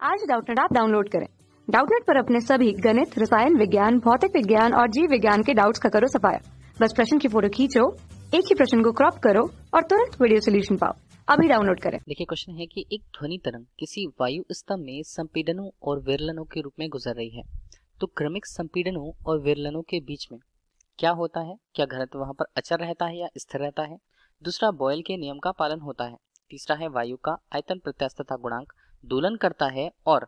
आज Doubtnut app download करें। Doubtnut पर अपने सभी गणित, रसायन विज्ञान, भौतिक विज्ञान और जीव विज्ञान के डाउट्स का करो सफाया। बस प्रश्न की फोटो खींचो, एक ही प्रश्न को क्रॉप करो और तुरंत वीडियो सोल्यूशन पाओ। अभी डाउनलोड करें। देखिए क्वेश्चन है कि एक ध्वनि तरंग किसी वायु स्तंभ में संपीड़नों और विरलनों के रूप में गुजर रही है, तो क्रमिक संपीड़नों और विरलनों के बीच में क्या होता है? क्या घनत्व वहां पर अचर रहता है या स्थिर रहता है? दूसरा, बॉयल के नियम का पालन होता है। तीसरा है वायु का आयतन प्रत्यास्थता गुणांक दोलन करता है। और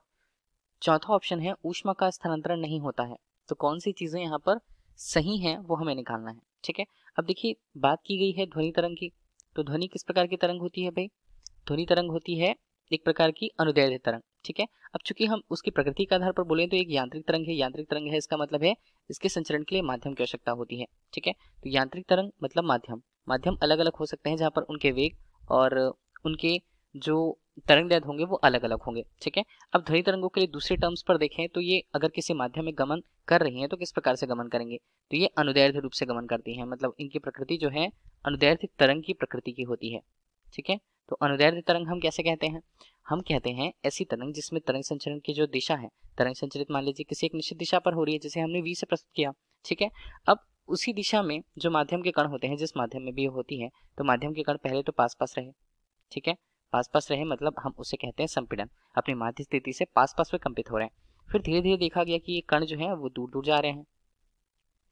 चौथा ऑप्शन है ऊष्मा का स्थानांतरण नहीं होता है। तो कौन सी चीजें यहाँ पर सही हैं वो हमें निकालना है। ठीक है, अब देखिए बात की गई है ध्वनि तरंग की। तो ध्वनि किस प्रकार की तरंग होती है भाई? ध्वनि तरंग होती है एक प्रकार की अनुदैर्ध्य तरंग। ठीक है, अब चूंकि हम उसकी प्रकृति के आधार पर बोले तो एक यांत्रिक तरंग है। यांत्रिक तरंग है इसका मतलब है इसके संचरण के लिए माध्यम की आवश्यकता होती है। ठीक है, तो यांत्रिक तरंग मतलब माध्यम अलग अलग हो सकते हैं, जहां पर उनके वेग और उनके जो तरंग दैर्ध्य होंगे वो अलग अलग होंगे। ठीक है, अब ध्वनि तरंगों के लिए दूसरे टर्म्स पर देखें तो ये अगर किसी माध्यम में गमन कर रही हैं तो किस प्रकार से गमन करेंगे? तो ये अनुदैर्ध्य रूप से गमन करती हैं, मतलब इनकी प्रकृति जो है अनुदैर्ध्य तरंग की प्रकृति की होती है। ठीक है, तो अनुदैर्ध्य तरंग हम कैसे कहते हैं? हम कहते हैं ऐसी तरंग जिसमें तरंग संचरण की जो दिशा है, तरंग संचरित मान लीजिए किसी एक निश्चित दिशा पर हो रही है, जैसे हमने v से प्रस्तुत किया। ठीक है, अब उसी दिशा में जो माध्यम के कण होते हैं, जिस माध्यम में भी होती है, तो माध्यम के कण पहले तो पास पास रहे। ठीक है, पास पास रहे मतलब हम उसे कहते हैं संपीड़न, अपनी माध्य स्थिति से पास पास में कंपित हो रहे हैं। फिर धीरे धीरे देखा गया कि ये कण जो है वो दूर दूर जा रहे हैं।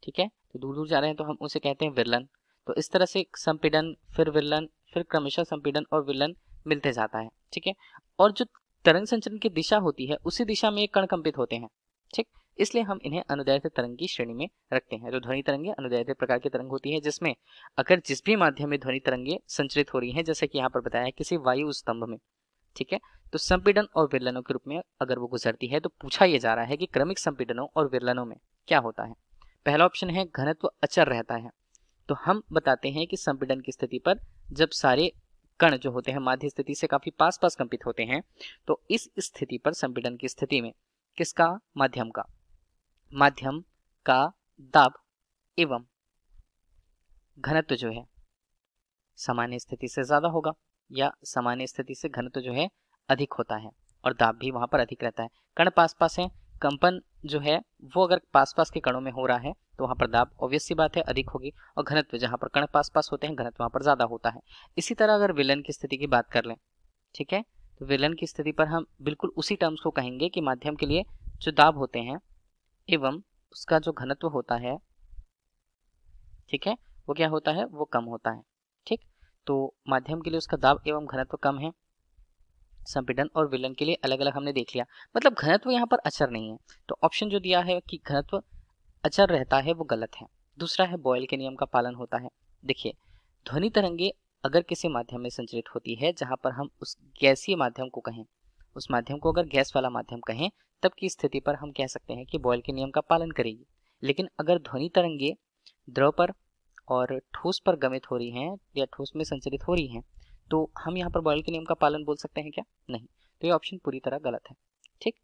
ठीक है, तो दूर दूर जा रहे हैं तो हम उसे कहते हैं विरलन। तो इस तरह से संपीड़न, फिर विरलन, फिर क्रमशः संपीड़न और विरलन मिलते जाता है। ठीक है, और जो तरंग संचरण की दिशा होती है उसी दिशा में कण कंपित होते हैं। ठीक, इसलिए हम इन्हें अनुदैर्ध्य तरंग की श्रेणी में रखते हैं। तो ध्वनि तरंगे अनुदैर्ध्य प्रकार की तरंग होती है, जिसमें अगर जिस भी माध्यम में ध्वनि तरंगे संचरित हो रही हैं, जैसे कि यहाँ पर बताया है किसी वायु स्तंभ में, ठीक है, तो संपीड़न और विरलनों के रूप में अगर वो गुजरती है तो पूछा यह जा रहा है कि क्रमिक संपीड़नों और विरलनों में क्या होता है। पहला ऑप्शन है घनत्व अचर रहता है। तो हम बताते हैं कि संपीड़न की स्थिति पर जब सारे कण जो होते हैं माध्य स्थिति से काफी पास पास कंपित होते हैं, तो इस स्थिति पर संपीड़न की स्थिति में किसका? माध्यम का दाब एवं घनत्व जो है सामान्य स्थिति से ज्यादा होगा, या सामान्य स्थिति से घनत्व जो है अधिक होता है, और दाब भी वहां पर अधिक रहता है। कण पास पास है, कंपन जो है वो अगर पास पास के कणों में हो रहा है तो वहां पर दाब ऑब्वियस सी बात है अधिक होगी, और घनत्व जहां पर कण पास पास होते हैं घनत्व वहां पर ज्यादा होता है। इसी तरह अगर विलन की स्थिति की बात कर लें, ठीक है, तो विलन की स्थिति पर हम बिल्कुल उसी टर्म्स को कहेंगे कि माध्यम के लिए जो दाब होते हैं एवं उसका जो घनत्व होता है, ठीक है, वो क्या होता है? वो कम होता है। ठीक, तो माध्यम के लिए उसका दाब एवं घनत्व कम है, संपीड़न और विलन के लिए अलग अलग हमने देख लिया। मतलब घनत्व यहाँ पर अचर नहीं है, तो ऑप्शन जो दिया है कि घनत्व अचर रहता है वो गलत है। दूसरा है बॉयल के नियम का पालन होता है। देखिए ध्वनि तरंगे अगर किसी माध्यम में संचरित होती है जहां पर हम उस गैसीय माध्यम को कहें, उस माध्यम को अगर गैस वाला माध्यम कहें, तब की स्थिति पर हम कह सकते हैं कि बॉयल के नियम का पालन करेगी। लेकिन अगर ध्वनि तरंगे द्रव पर और ठोस पर गमित हो रही हैं या ठोस में संचरित हो रही हैं, तो हम यहाँ पर बॉयल के नियम का पालन बोल सकते हैं क्या? नहीं। तो ये ऑप्शन पूरी तरह गलत है। ठीक,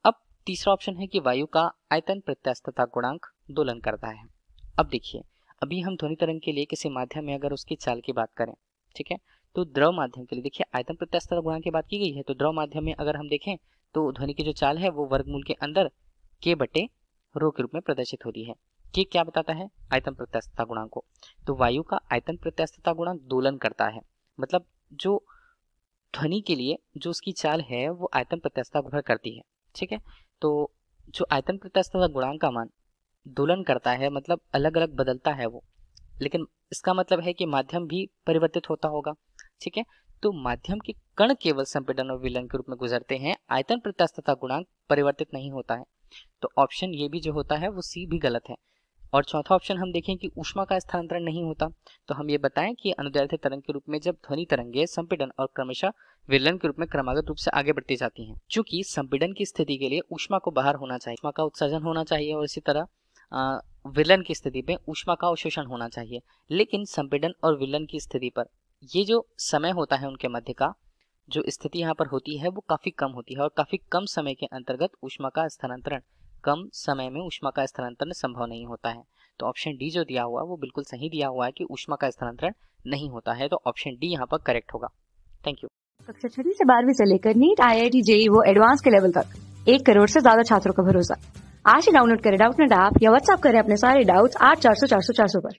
अब तीसरा ऑप्शन है कि वायु का आयतन प्रत्यास्थता गुणांक दोलन करता है। अब देखिए अभी हम ध्वनि तरंग के लिए किसी माध्यम में अगर उसकी चाल की बात करें, ठीक है, तो द्रव माध्यम के लिए देखिए आयतन प्रत्यास्थता गुणांक की बात की गई है, तो द्रव माध्यम में अगर हम देखें तो ध्वनि की जो चाल है वो वर्गमूल के अंदर k बटे रो के रूप में प्रदर्शित होती है। k क्या बताता है? आयतन प्रत्यास्थता गुणांक को। तो वायु का आयतन प्रत्यास्थता गुणांक दोलन करता है, मतलब जो ध्वनि के लिए जो उसकी चाल है वो आयतन प्रत्यास्थता भर करती है। ठीक है, तो जो आयतन प्रत्यास्थता गुणांक का मान दोलन करता है मतलब अलग अलग बदलता है वो, लेकिन इसका मतलब है कि माध्यम भी परिवर्तित होता होगा। ठीक है, तो माध्यम के कण केवल संपीड़न और विलन के रूप में गुजरते हैं, आयतन प्रत्यास्थता गुणांक परिवर्तित नहीं होता है। तो ऑप्शन ये भी जो होता है वो सी भी गलत है। और चौथा ऑप्शन हम देखें कि ऊष्मा का स्थानांतरण नहीं होता, तो हम ये बताएं कि अनुदैर्ध्य तरंग के रूप में जब ध्वनि तरंगे संपीड़न और क्रमशः विलन के रूप में क्रमागत रूप से आगे बढ़ती जाती हैं, चूंकि संपीड़न की स्थिति के लिए ऊष्मा को बाहर होना चाहिए, ऊष्मा का उत्सर्जन होना चाहिए, और इसी तरह विलन की स्थिति में ऊष्मा का अवशोषण होना चाहिए। लेकिन संपीड़न और विलन की स्थिति पर ये जो समय होता है उनके मध्य का जो स्थिति यहाँ पर होती है वो काफी कम होती है, और काफी कम समय के अंतर्गत ऊष्मा का स्थानांतरण, कम समय में ऊष्मा का स्थानांतरण संभव नहीं होता है। तो ऑप्शन डी जो दिया हुआ वो बिल्कुल सही दिया हुआ है कि ऊष्मा का स्थानांतरण नहीं होता है, तो ऑप्शन डी यहाँ पर करेक्ट होगा। Thank you. कक्षा 6वीं से 12वीं से लेकर नीट, IIT, JEE वो एडवांस के लेवल तक 1 करोड़ से ज्यादा छात्रों का भरोसा। आज ही डाउनलोड करें डाउटनेट ऐप या व्हाट्सएप करें अपने सारे डाउट्स 8400 400 400 पर।